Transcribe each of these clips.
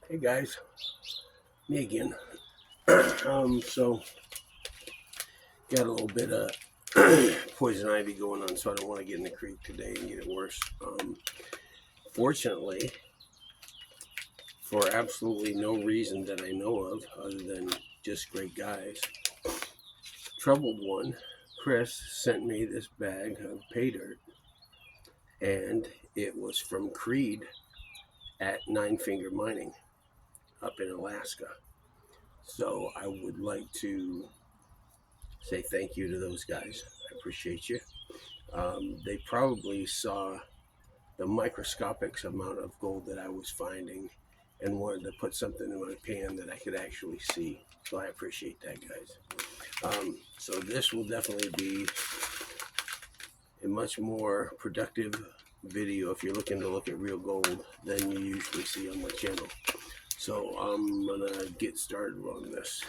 Hey guys, me again. So got a little bit of poison ivy going on, so I don't want to get in the creek today and get it worse. Fortunately, for absolutely no reason that I know of, other than just great guys, Troubled One, Chris sent me this bag of pay dirt, and it was from Creed at Nine Finger Mining up in Alaska. So I would like to say thank you to those guys. I appreciate you. They probably saw the microscopic amount of gold that I was finding and wanted to put something in my pan that I could actually see. So I appreciate that, guys. So this will definitely be a much more productive video if you're looking to look at real gold than you usually see on my channel. So I'm gonna get started on this.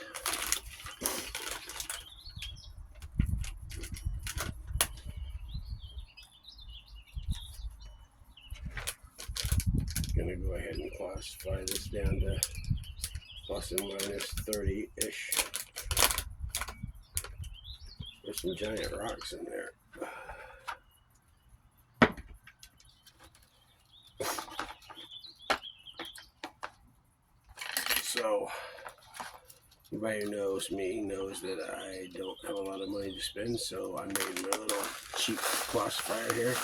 Gonna go ahead and classify this down to plus and minus 30-ish. There's some giant rocks in there. So, anybody who knows me knows that I don't have a lot of money to spend, so I made my little cheap classifier here.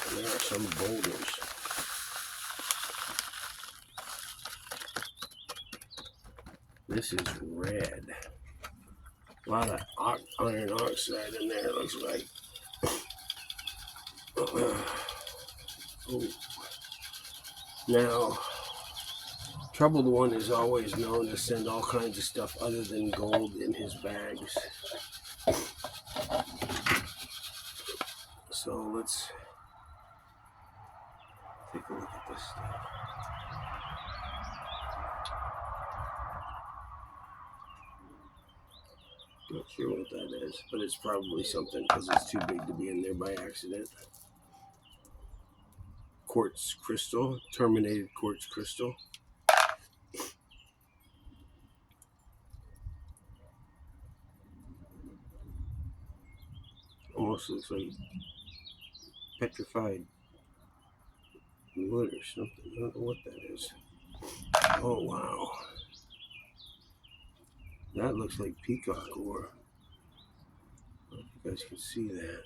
And there are some boulders. This is red. A lot of iron oxide in there, it looks like. Oh. Now, Troubled One is always known to send all kinds of stuff other than gold in his bags. So let's take a look at this stuff. Not sure what that is, but it's probably something because it's too big to be in there by accident. Quartz crystal, terminated quartz crystal. Almost looks like petrified wood or something. I don't know what that is. Oh, wow. That looks like peacock ore. I don't know if you guys can see that.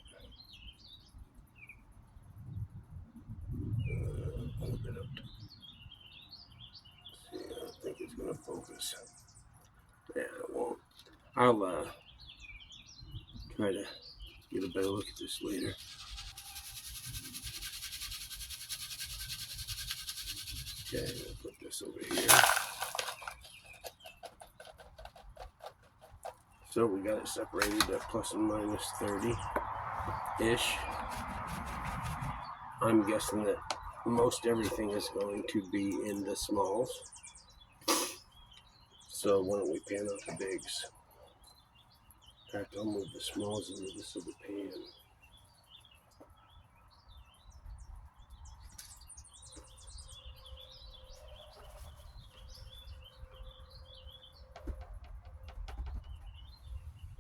Hold it up. See, I don't think it's going to focus. Yeah, it won't. I'll try to get a better look at this later. Okay, I'll put this over here. So we got it separated at plus and minus 30-ish. I'm guessing that most everything is going to be in the smalls. So why don't we pan out the bigs? In fact, I'll move the smalls into this little pan.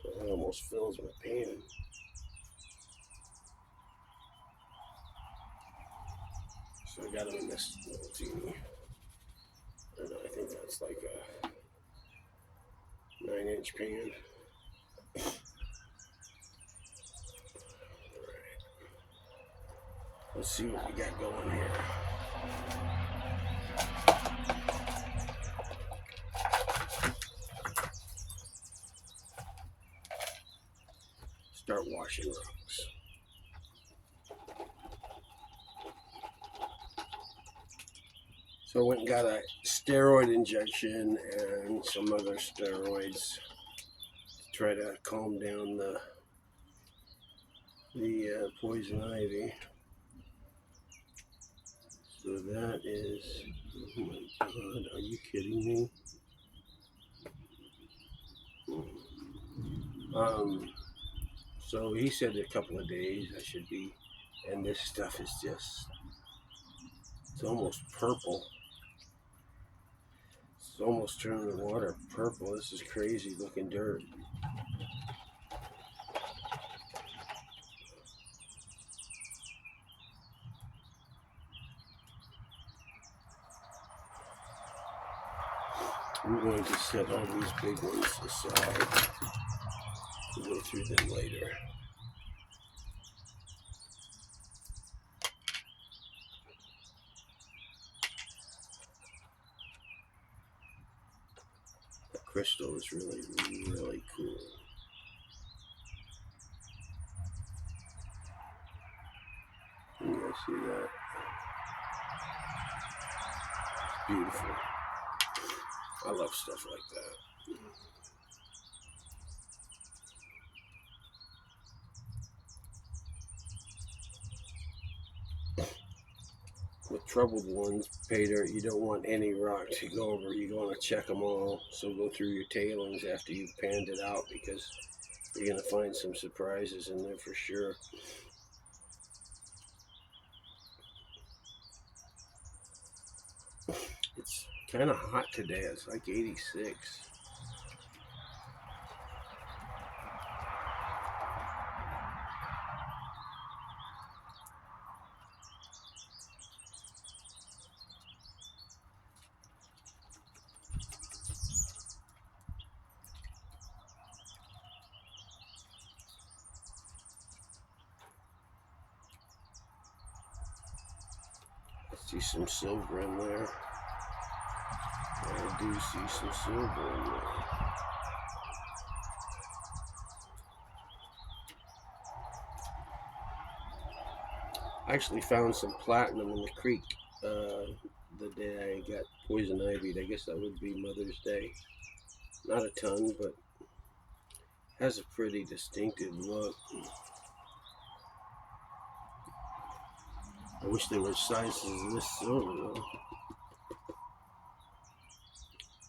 That almost fills my pan. So I got them in this little teeny. I don't know, I think that's like a 9-inch pan. Alright. Let's see what we got going here. Start washing rocks. So I went and got a steroid injection and some other steroids to try to calm down the poison ivy. So that is, oh my God, are you kidding me? So he said a couple of days I should be, and this stuff is just, it's almost purple. almost turning the water purple. This is crazy looking dirt. I'm going to set all these big ones aside. We'll go through them later. The crystal is really, really cool. You guys see that? Beautiful. I love stuff like that. With troubled ones, pay dirt, you don't want any rock to go over. You want to check them all. So go through your tailings after you've panned it out, because you're going to find some surprises in there for sure. It's kind of hot today. It's like 86. I see some silver in there. I do see some silver in there. I actually found some platinum in the creek the day I got poison ivied. I guess that would be Mother's Day. Not a ton, but has a pretty distinctive look. I wish there were sizes of this silver though.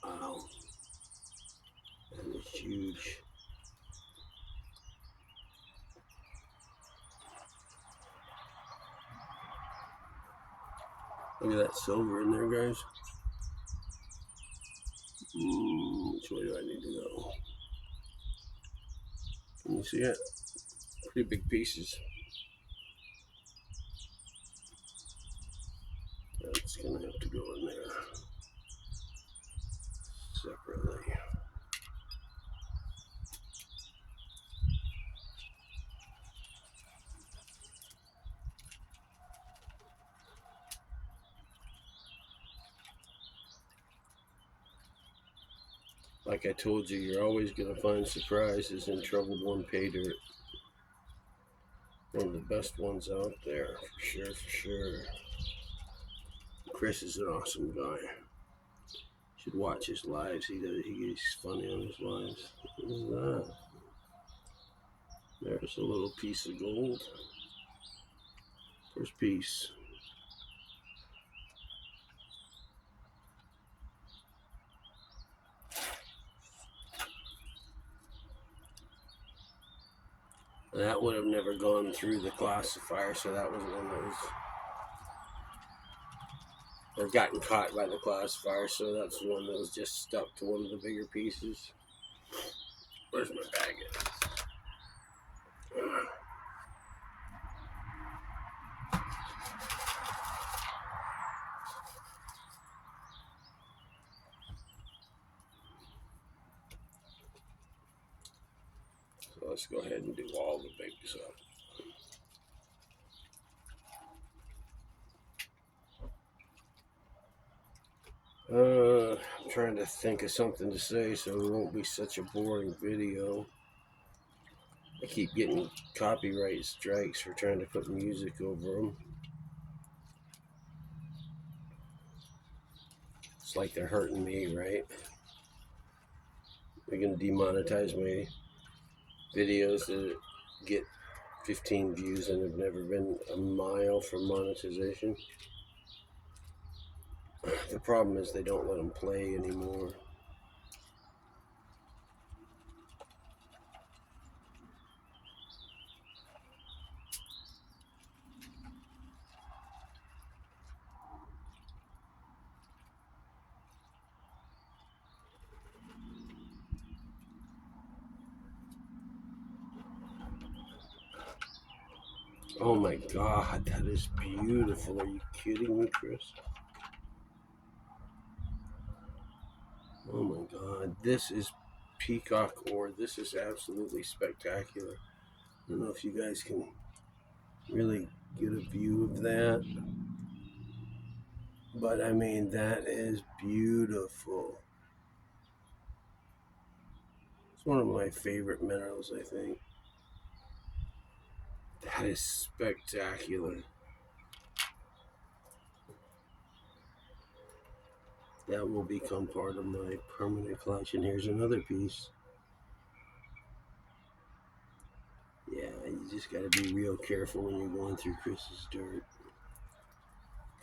Wow, that is huge. Look at that silver in there, guys. Which way do I need to go? Can you see it? Pretty big pieces. That's gonna have to go in there separately. Like I told you, you're always gonna find surprises in Troubled One pay dirt. One of the best ones out there, for sure, for sure. Chris is an awesome guy. Should watch his lives. He's funny on his lives. What is that? There's a little piece of gold. First piece. That would have never gone through the classifier, so that was one that was, or gotten caught by the classifier, so that's one that was just stuck to one of the bigger pieces. Where's my bag at? So let's go ahead and do all the big stuff. I'm trying to think of something to say so it won't be such a boring video. I keep getting copyright strikes for trying to put music over them. It's like they're hurting me, right? They're gonna demonetize my videos that get 15 views and have never been a mile from monetization. The problem is they don't let them play anymore. Oh my God, that is beautiful. Are you kidding me, Chris? Oh my God, this is peacock ore. This is absolutely spectacular. I don't know if you guys can really get a view of that, but I mean, that is beautiful. It's one of my favorite minerals, I think. That is spectacular. That will become part of my permanent collection. Here's another piece. Yeah, you just got to be real careful when you're going through Chris's dirt,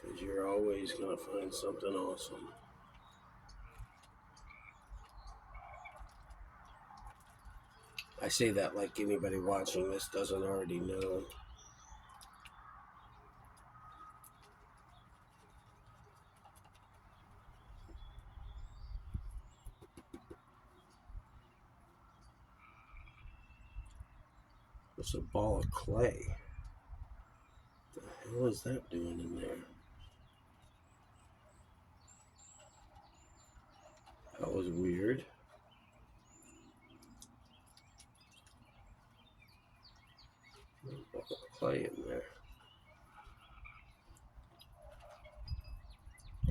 because you're always going to find something awesome. I say that like anybody watching this doesn't already know. It's a ball of clay. What the hell is that doing in there? That was weird. A ball of clay in there.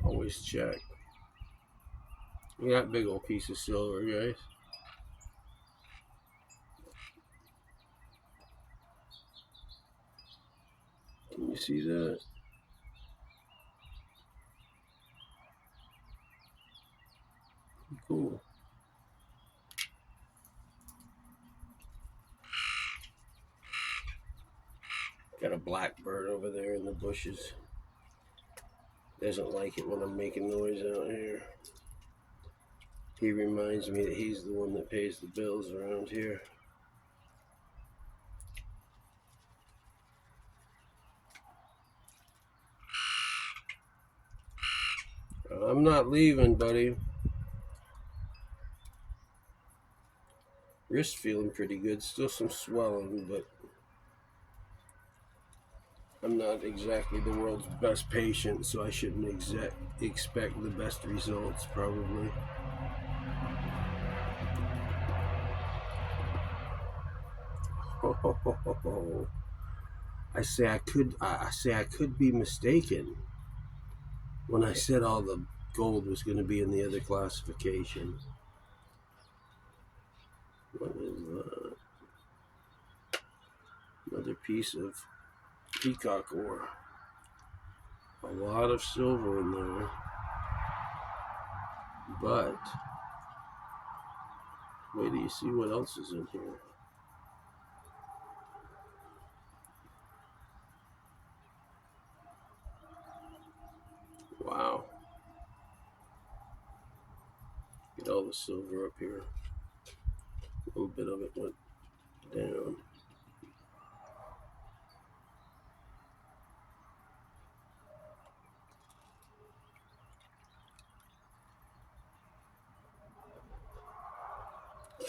Always check. We got big old piece of silver, guys. Can you see that? Cool. Got a blackbird over there in the bushes. Doesn't like it when I'm making noise out here. He reminds me that he's the one that pays the bills around here. I'm not leaving, buddy. Wrist feeling pretty good. Still some swelling, but I'm not exactly the world's best patient, so I shouldn't expect the best results, probably. Oh, I say I could be mistaken when I said all the gold was going to be in the other classification. What is that? Another piece of peacock ore. A lot of silver in there, but wait till you see what else is in here. Wow. Get all the silver up here. A little bit of it went down.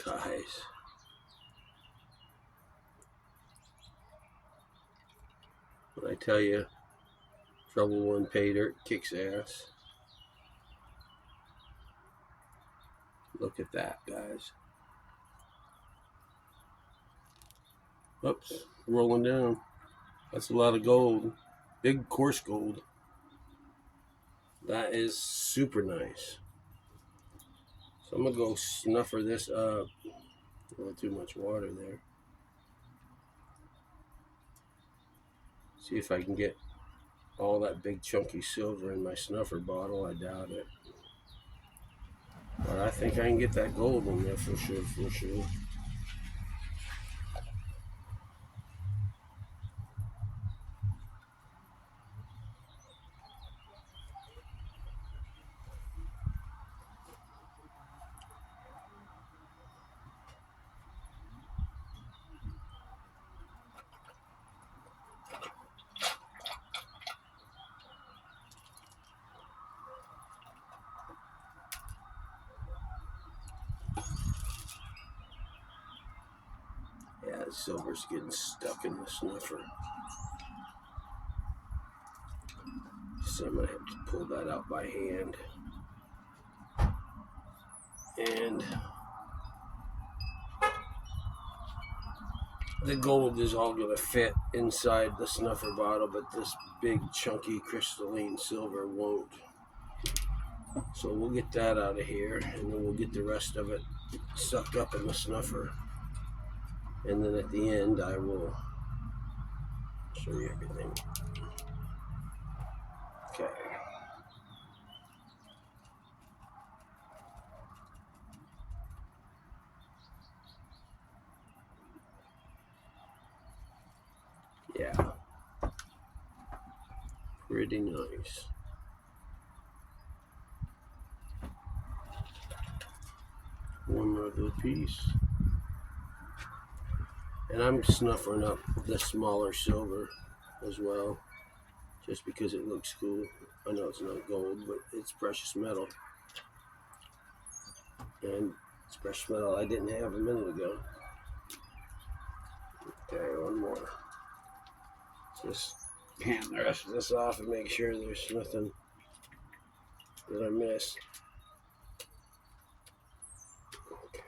Guys. When I tell you, Trouble One pay dirt kicks ass. Look at that, guys. Oops, rolling down. That's a lot of gold. Big coarse gold. That is super nice. So I'm going to go snuffer this up. A little too much water there. See if I can get all that big chunky silver in my snuffer bottle. I doubt it. But I think I can get that gold in there for sure, for sure. Yeah, the silver's getting stuck in the snuffer. so I'm going to have to pull that out by hand. And the gold is all going to fit inside the snuffer bottle, but this big chunky crystalline silver won't. So we'll get that out of here, and then we'll get the rest of it sucked up in the snuffer. And then at the end, I will show you everything. Okay. Yeah. Pretty nice. One other piece. And I'm snuffering up the smaller silver as well, just because it looks cool. I know it's not gold, but it's precious metal. And it's precious metal I didn't have a minute ago. Okay, one more. Just pan the rest of this off and make sure there's nothing that I missed. Okay.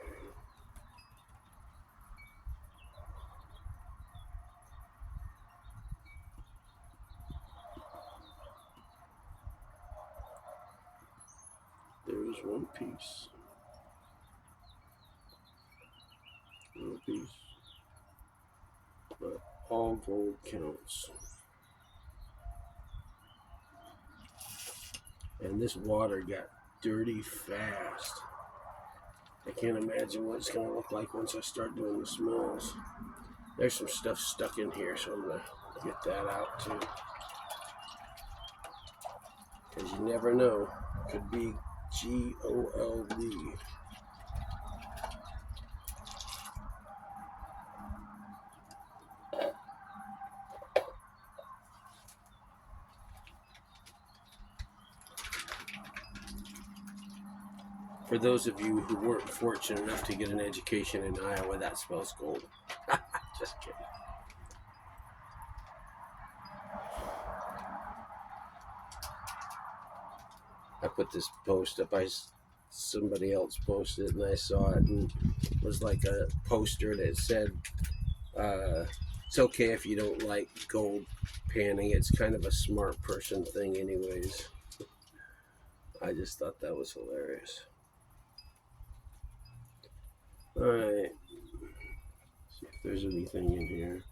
There's one piece. One piece. But all gold counts. And this water got dirty fast. I can't imagine what it's going to look like once I start doing the smells. There's some stuff stuck in here, so I'm going to get that out too. Because you never know. It could be G-O-L-D. For those of you who weren't fortunate enough to get an education in Iowa, that smells gold. Just kidding. I put this post up. Somebody else posted it, and I saw it, and it was like a poster that said, "It's okay if you don't like gold panning. It's kind of a smart person thing, anyways." I just thought that was hilarious. All right. See if there's anything in here.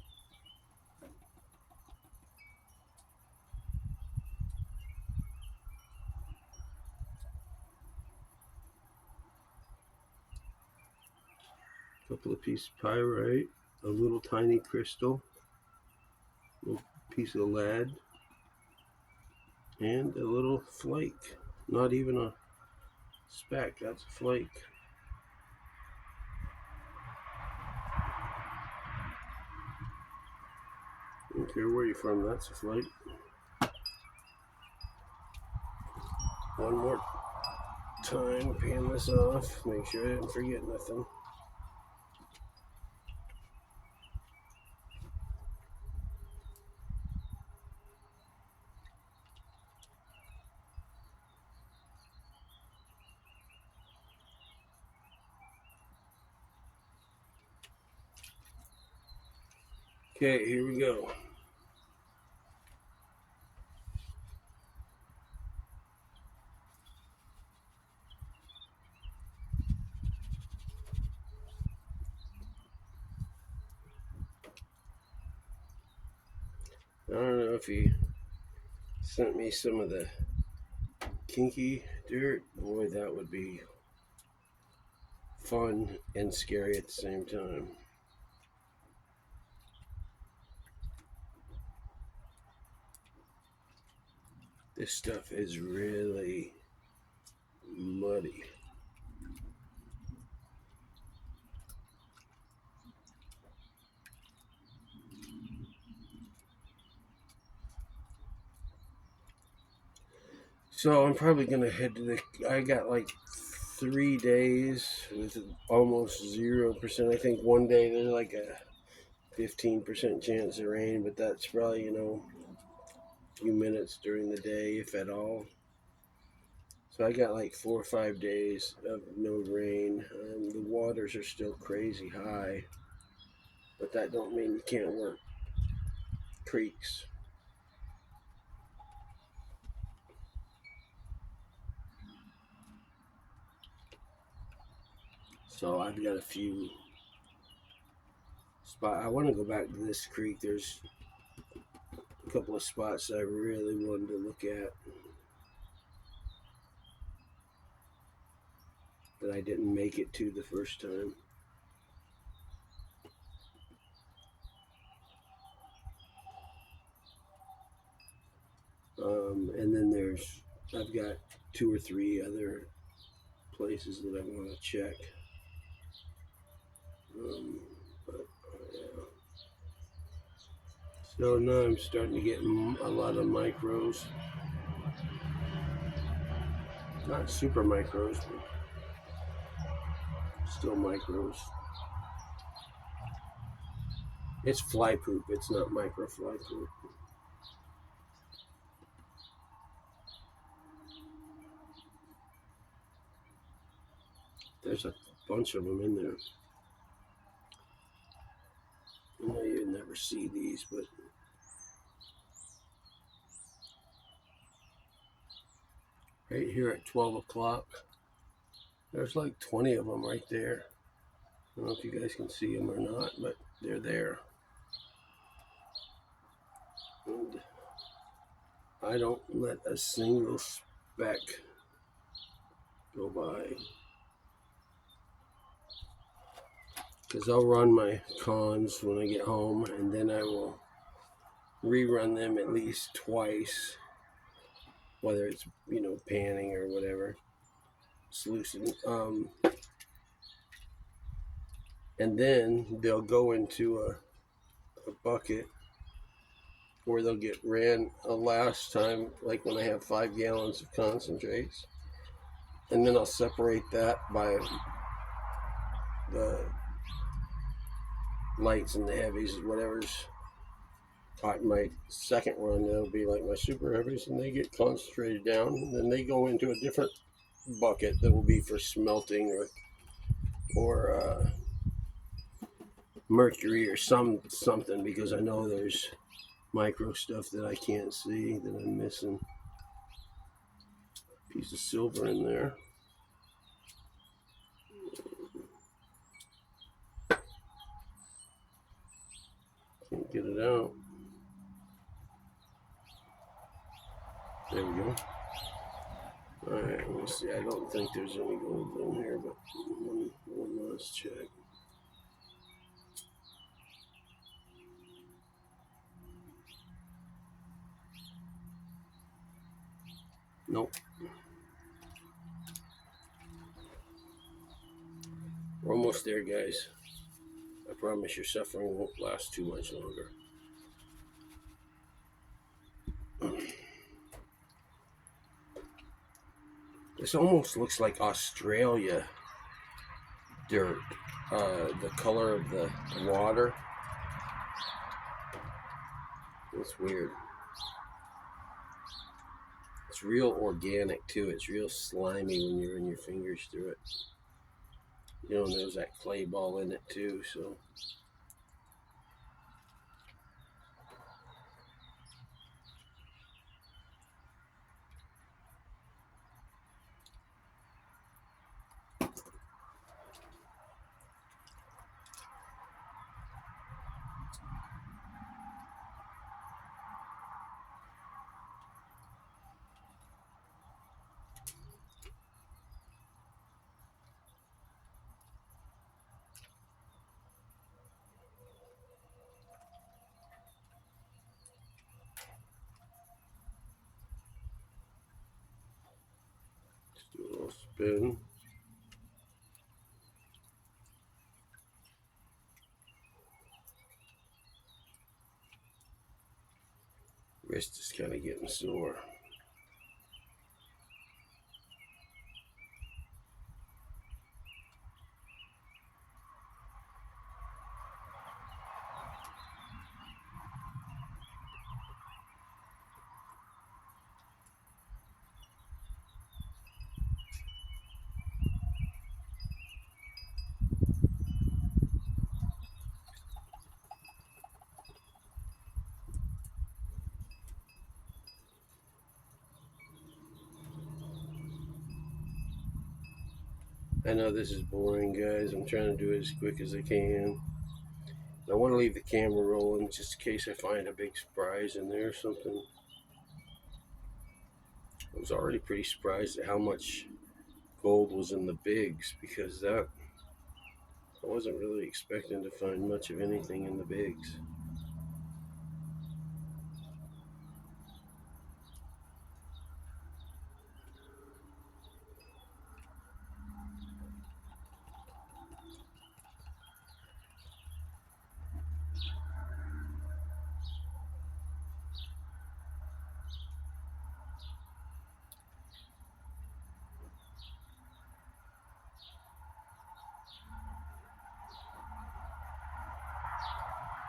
Couple of pieces of pyrite, a little tiny crystal, a little piece of lead, and a little flake. Not even a speck, that's a flake. Don't care where you're from, that's a flake. One more time, pan this off, make sure I didn't forget nothing. Okay, here we go. I don't know if he sent me some of the kinky dirt. Boy, that would be fun and scary at the same time. This stuff is really muddy. So I'm probably gonna head to the. I got like 3 days with almost 0%. I think one day there's like a 15% chance of rain, but that's probably few minutes during the day, if at all. So I got like 4 or 5 days of no rain. The waters are still crazy high, but that don't mean you can't work creeks. So I've got a few spots. I want to go back to this creek. There's a couple of spots I really wanted to look at that I didn't make it to the first time. And then I've got 2 or 3 other places that I want to check. But yeah. So now I'm starting to get a lot of micros. Not super micros, but still micros. It's fly poop. It's not micro fly poop. There's a bunch of them in there. I know you never see these, but right here at 12 o'clock, there's like 20 of them right there. I don't know if you guys can see them or not, but they're there. And I don't let a single speck go by, because I'll run my cons when I get home, and then I will rerun them at least twice, whether it's panning or whatever, sluicing, and then they'll go into a bucket where they'll get ran a last time, like when I have 5 gallons of concentrates, and then I'll separate that by the lights and the heavies, whatever's caught my second run. That'll be like my super heavies, and they get concentrated down, and then they go into a different bucket that will be for smelting or mercury or something, because I know there's micro stuff that I can't see that I'm missing. Piece of silver in there. Can't get it out. There we go. Alright, let me see. I don't think there's any gold in here, but one last check. Nope. We're almost there, guys. I promise your suffering won't last too much longer. This almost looks like Australia dirt. The color of the water. It's weird. It's real organic too. It's real slimy when you run your fingers through it. There's that clay ball in it too, so. Just do a little spin. Wrist is kind of getting sore. I know this is boring, guys. I'm trying to do it as quick as I can. I want to leave the camera rolling just in case I find a big surprise in there or something. I was already pretty surprised at how much gold was in the bigs, because that I wasn't really expecting to find much of anything in the bigs.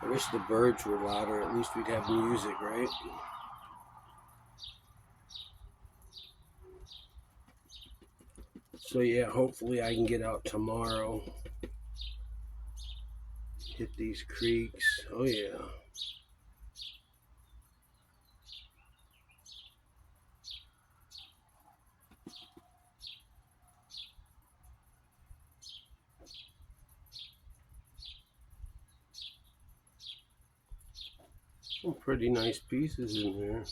I wish the birds were louder. At least we'd have music, right? So yeah, hopefully I can get out tomorrow. Hit these creeks. Oh yeah. Some pretty nice pieces in there.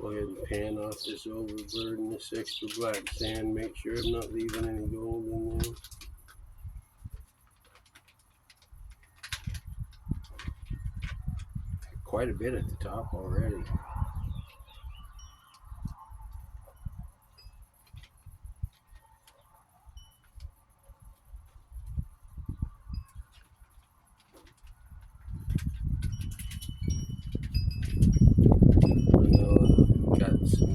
Go ahead and pan off this overburden and this extra black sand. Make sure I'm not leaving any gold in there. Quite a bit at the top already. I know I've got some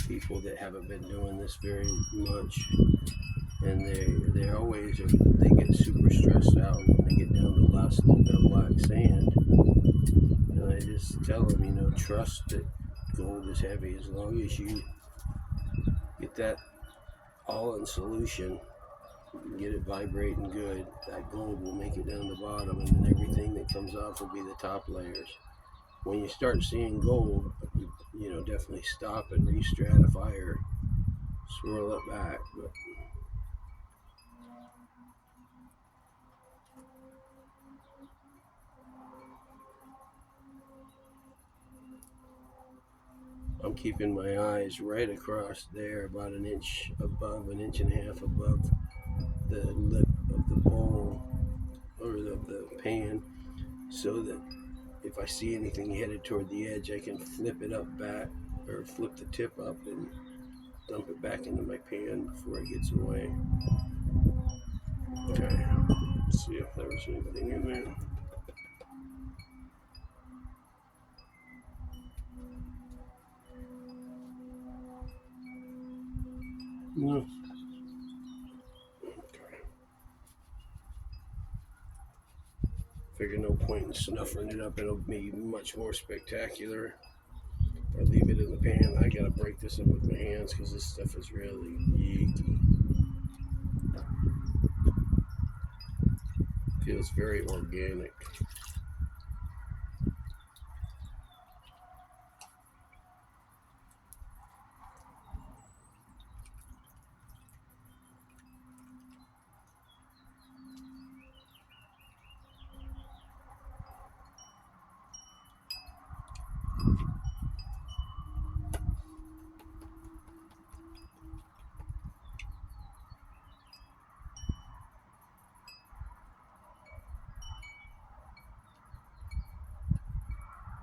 people that haven't been doing this very much, and they always they get super stressed out when they get down to the last little bit of black sand. And I just tell them, trust that gold is heavy. As long as you get that all in solution, get it vibrating good, that gold will make it down the bottom, and then everything that comes off will be the top layers. When you start seeing gold, definitely stop and re-stratify or swirl it back. But I'm keeping my eyes right across there, about an inch above, an inch and a half above the lip of the bowl or the pan, so that if I see anything headed toward the edge, I can flip it up back or flip the tip up and dump it back into my pan before it gets away. Okay, let's see if there was anything in there. No. Figure no point in snuffing it up. It'll be much more spectacular if I leave it in the pan. I gotta break this up with my hands because this stuff is really yeeky. Feels very organic.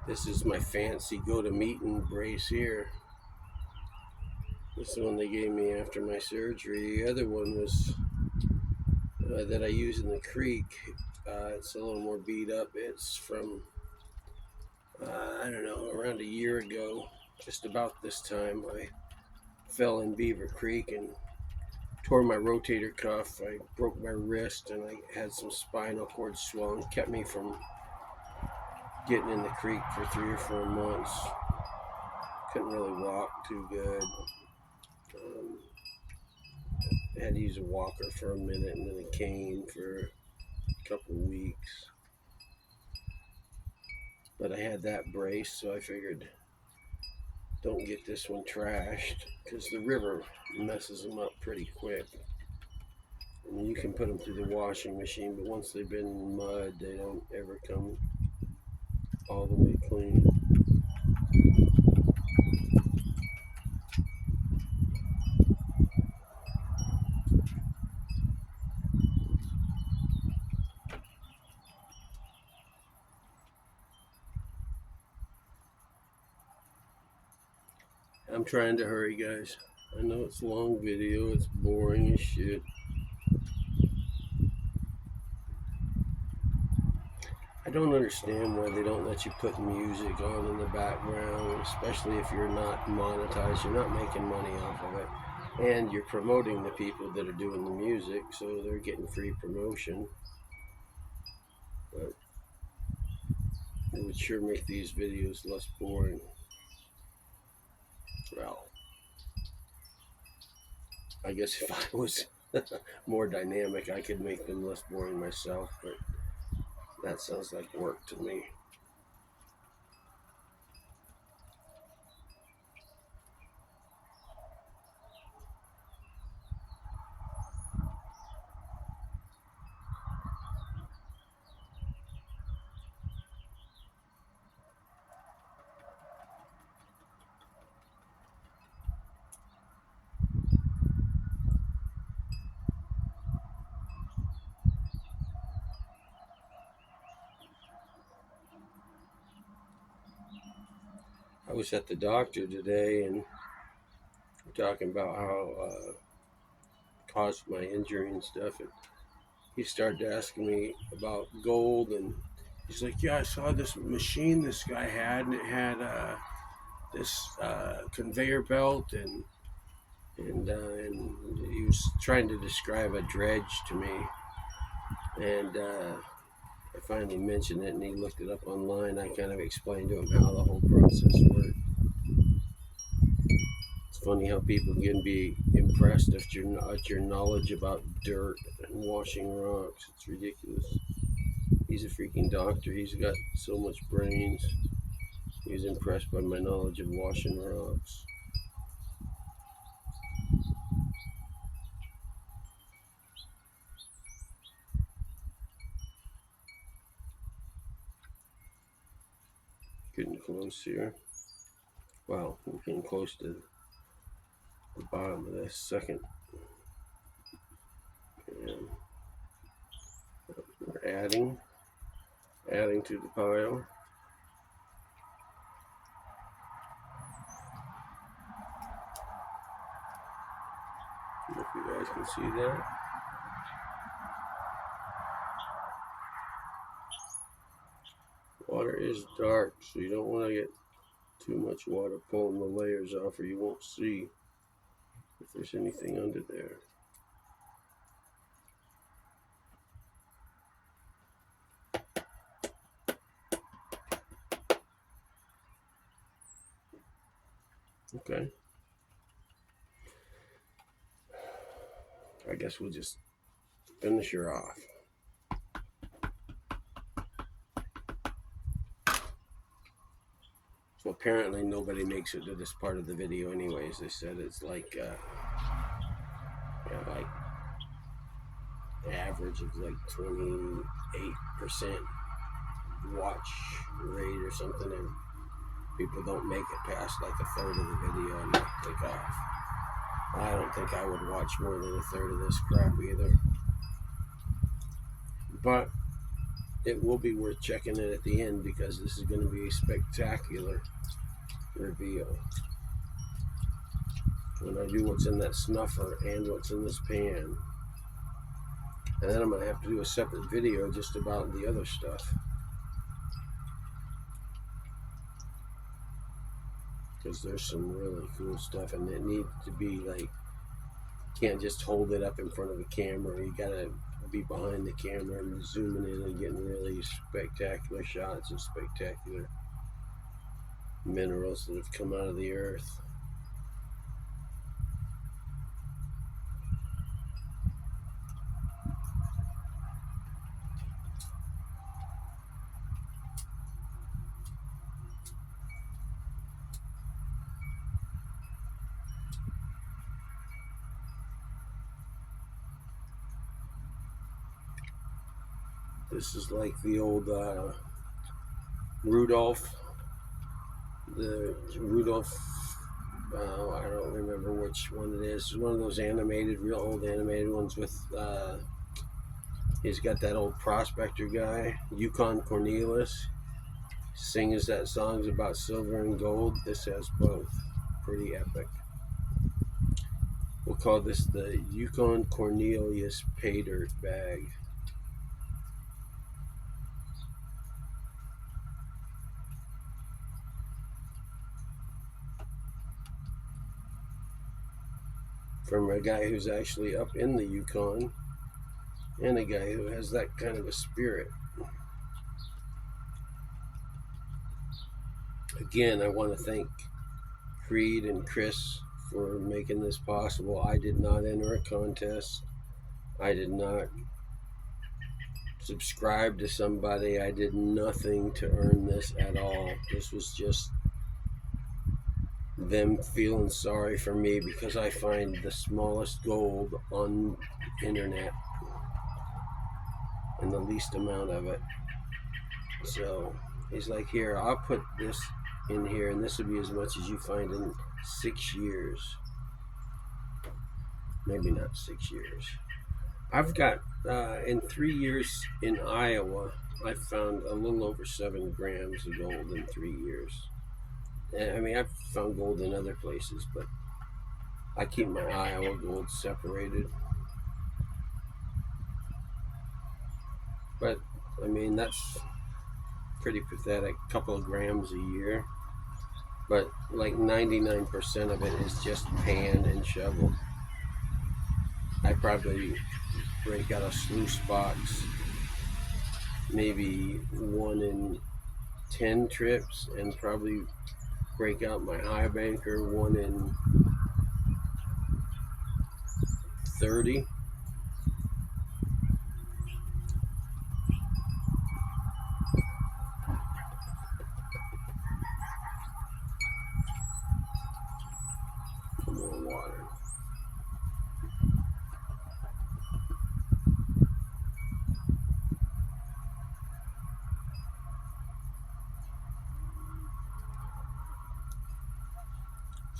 This is my fancy go-to-meeting brace here. This is the one they gave me after my surgery. The other one was that I use in the creek. It's a little more beat up. It's from, I don't know, around a year ago, just about this time. I fell in Beaver Creek and tore my rotator cuff. I broke my wrist, and I had some spinal cord swelling. Kept me from getting in the creek for 3 or 4 months. Couldn't really walk too good. Had to use a walker for a minute, and then a cane for a couple of weeks. But I had that brace, so I figured, don't get this one trashed, because the river messes them up pretty quick. I mean, you can put them through the washing machine, but once they've been in mud, they don't ever come all the way clean. I'm trying to hurry, guys. I know it's a long video, it's boring as shit. I don't understand why they don't let you put music on in the background, especially if you're not monetized, you're not making money off of it, and you're promoting the people that are doing the music, so they're getting free promotion. But it would sure make these videos less boring. Well, I guess if I was more dynamic, I could make them less boring myself, but that sounds like work to me. I was at the doctor today, and we're talking about how caused my injury and stuff, and he started asking me about gold, and he's like, yeah, I saw this machine this guy had, and it had this conveyor belt, and he was trying to describe a dredge to me, and I finally mentioned it, and he looked it up online. I kind of explained to him how the whole process worked. It's funny how people can be impressed at your knowledge about dirt and washing rocks. It's ridiculous. He's a freaking doctor. He's got so much brains. He was impressed by my knowledge of washing rocks. Getting close here. Wow, we're getting close to the bottom of this second. And we're adding to the pile. If you guys can see that. Water is dark, so you don't want to get too much water pulling the layers off, or you won't see if there's anything under there. Okay. I guess we'll just finish her off. So apparently nobody makes it to this part of the video anyways. They said it's like like average of like 28% watch rate or something, and people don't make it past like a third of the video and they click off. I don't think I would watch more than a third of this crap either. But it will be worth checking it at the end, because this is going to be a spectacular reveal when I do what's in that snuffer and what's in this pan. And then I'm going to have to do a separate video just about the other stuff, because there's some really cool stuff, and it needs to be like can't just hold it up in front of the camera. You gotta be behind the camera and zooming in and getting really spectacular shots of spectacular minerals that have come out of the earth. This is like the old Rudolph. The Rudolph, I don't remember which one it is. It's one of those animated, real old animated ones with, he's got that old prospector guy, Yukon Cornelius, sings that songs about silver and gold. This has both. Pretty epic. We'll call this the Yukon Cornelius pay dirt bag. From a guy who's actually up in the Yukon and a guy who has that kind of a spirit. Again, I want to thank Creed and Chris for making this possible. I did not enter a contest. I did not subscribe to somebody. I did nothing to earn this at all. This was just them feeling sorry for me because I find the smallest gold on the internet and the least amount of it. So he's like, here, I'll put this in here and this will be as much as you find in 6 years. Maybe not 6 years. I've got, in 3 years in Iowa, I found a little over 7 grams of gold in 3 years. I mean, I've found gold in other places, but I keep my Iowa gold separated. But, I mean, that's pretty pathetic, a couple of grams a year. But like 99% of it is just panned and shoveled. I probably break out a sluice box maybe 1 in 10 trips and probably break out my high banker 1 in 30. Some more water.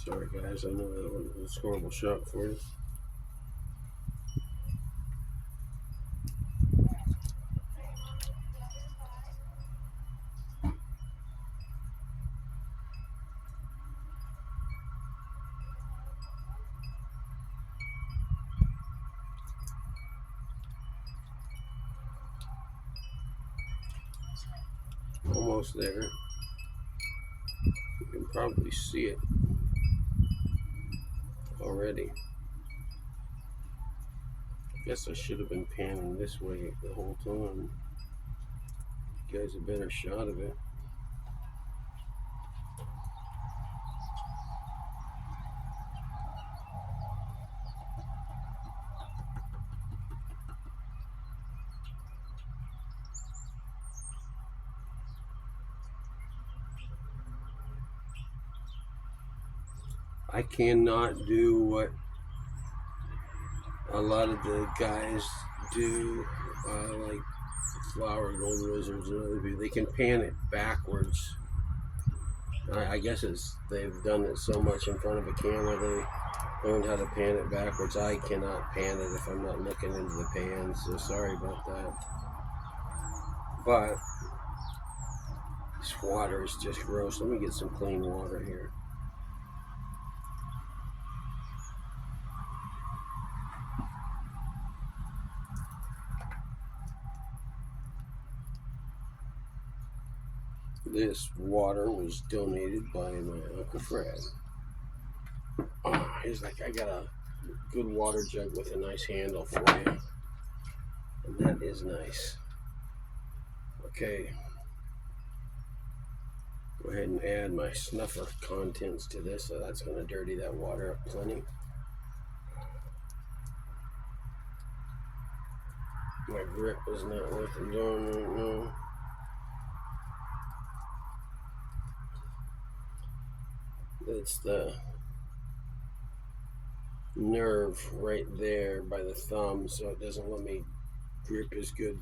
Sorry guys, I know that was a horrible shot for you. Almost there. You can probably see it already. I guess I should have been panning this way the whole time. You guys a better shot of it. I cannot do what a lot of the guys do, like Flower Gold Wizards and other people. They can pan it backwards. I guess they've done it so much in front of a camera they learned how to pan it backwards. I cannot pan it if I'm not looking into the pan, so sorry about that. But this water is just gross. Let me get some clean water here. This water was donated by my Uncle Fred. He's like, I got a good water jug with a nice handle for you. And that is nice. Okay. Go ahead and add my snuffer contents to this, so that's going to dirty that water up plenty. My grip is not worth it doing right now. It's the nerve right there by the thumb, so it doesn't let me grip as good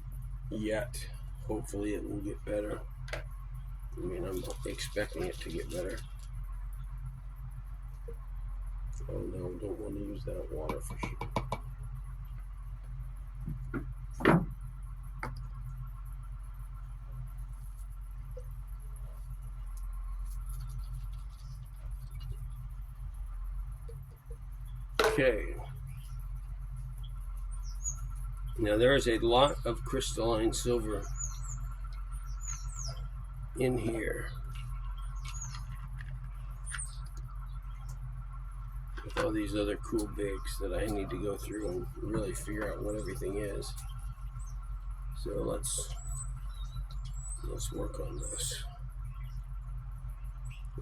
yet. Hopefully it will get better. I mean, I'm expecting it to get better. Oh no, don't want to use that water for sure. Okay. Now there is a lot of crystalline silver in here. With all these other cool bigs that I need to go through and really figure out what everything is. So let's work on this.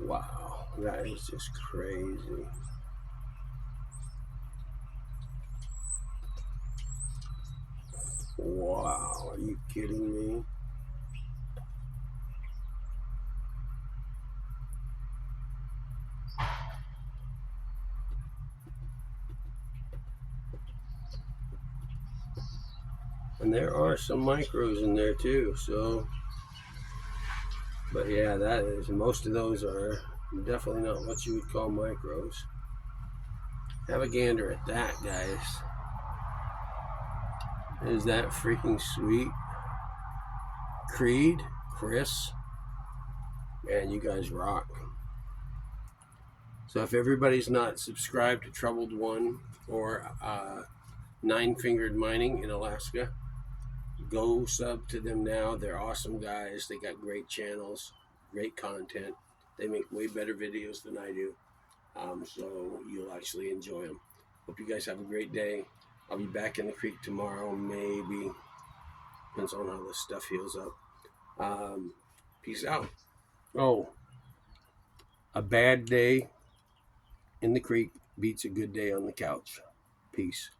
Wow, that is just crazy. Wow, are you kidding me? And there are some micros in there too, so, but yeah, that is, most of those are definitely not what you would call micros. Have a gander at that, guys. Is that freaking sweet? Creed, Chris, man, you guys rock. So if everybody's not subscribed to Troubled One or Nine Fingered Mining in Alaska, go sub to them now. They're awesome guys. They got great channels, great content. They make way better videos than I do. So you'll actually enjoy them. Hope you guys have a great day. I'll be back in the creek tomorrow, maybe. Depends on how this stuff heals up. Peace out. Oh, a bad day in the creek beats a good day on the couch. Peace.